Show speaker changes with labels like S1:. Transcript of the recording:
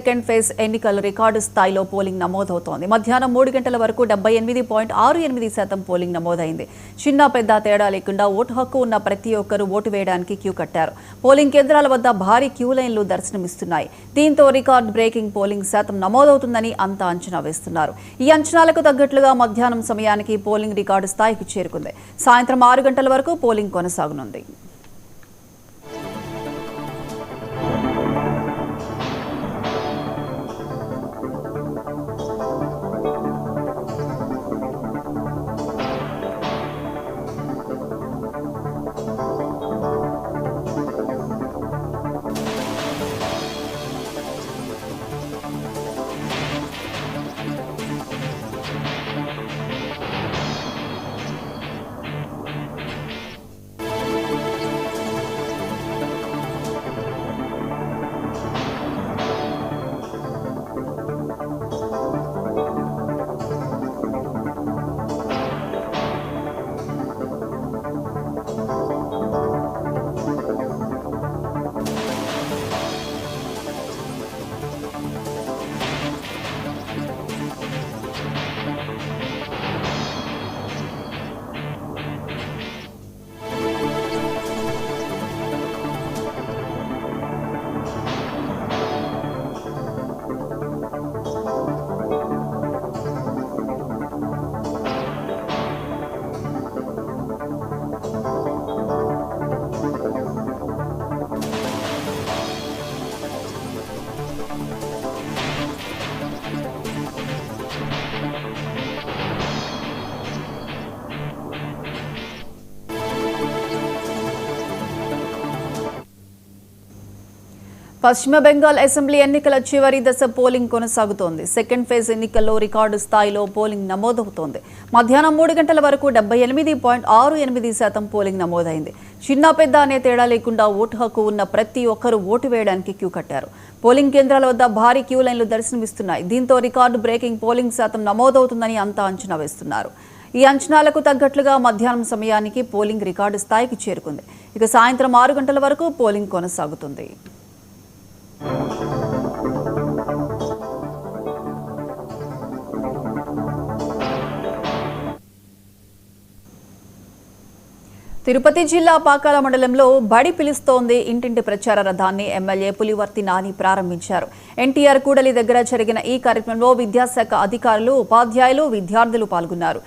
S1: Second phase ఎన్నికల record స్థాయిలో polling నమోదవుతోంది. మధ్యాహ్నం 3 గంటల వరకు 78.68% పోలింగ్ నమోదైంది. చిన్న పెద్ద తేడా లేకుండా ఓటు హక్కు ఉన్న ప్రతి ఒక్కరూ ఓటు వేయడానికి క్యూ కట్టారు. పోలింగ్ కేంద్రాల వద్ద భారీ క్యూ లైన్లు దర్శనమిస్తున్నాయి. దీంతో రికార్డు బ్రేకింగ్ పోలింగ్ శాతం నమోదవుతుందని అంతా అంచనా వేస్తున్నారు. ఈ అంచనాలకు తగ్గట్లుగా మధ్యాహ్నం సమయానికి పోలింగ్ రికార్డు స్థాయికి చేరుకుంది. సాయంత్రం 6 గంటల వరకు పోలింగ్ కొనసాగనుంది. పశ్చిమ బెంగాల్ అసెంబ్లీ ఎన్నికల చివరి దశ పోలింగ్ కొనసాగుతోంది. సెకండ్ ఫేజ్ ఎన్నికల్లో రికార్డు స్థాయిలో పోలింగ్ నమోదవుతోంది. మధ్యాహ్నం 3 గంటల వరకు 78.68% పోలింగ్ నమోదైంది. చిన్న పెద్ద అనే తేడా లేకుండా ఓటు హక్కు ఉన్న ప్రతి ఒక్కరూ ఓటు వేయడానికి క్యూ కట్టారు. పోలింగ్ కేంద్రాల వద్ద భారీ క్యూ లైన్లు దర్శనమిస్తున్నాయి. దీంతో రికార్డు బ్రేకింగ్ పోలింగ్ శాతం నమోదవుతుందని అంతా అంచనా వేస్తున్నారు. ఈ అంచనాలకు తగ్గట్లుగా మధ్యాహ్నం సమయానికి పోలింగ్ రికార్డు స్థాయికి చేరుకుంది. ఇక సాయంత్రం 6 గంటల వరకు పోలింగ్ కొనసాగుతుంది. తిరుపతి జిల్లా పాకాల మండలంలో బడి పిలుస్తోంది ఇంటింటి ప్రచార రథాన్ని ఎమ్మెల్యే పులివర్తి నాని ప్రారంభించారు. ఎన్టీఆర్ కూడలి దగ్గర జరిగిన ఈ కార్యక్రమంలో విద్యాశాఖ అధికారులు, ఉపాధ్యాయులు, విద్యార్థులు పాల్గొన్నారు.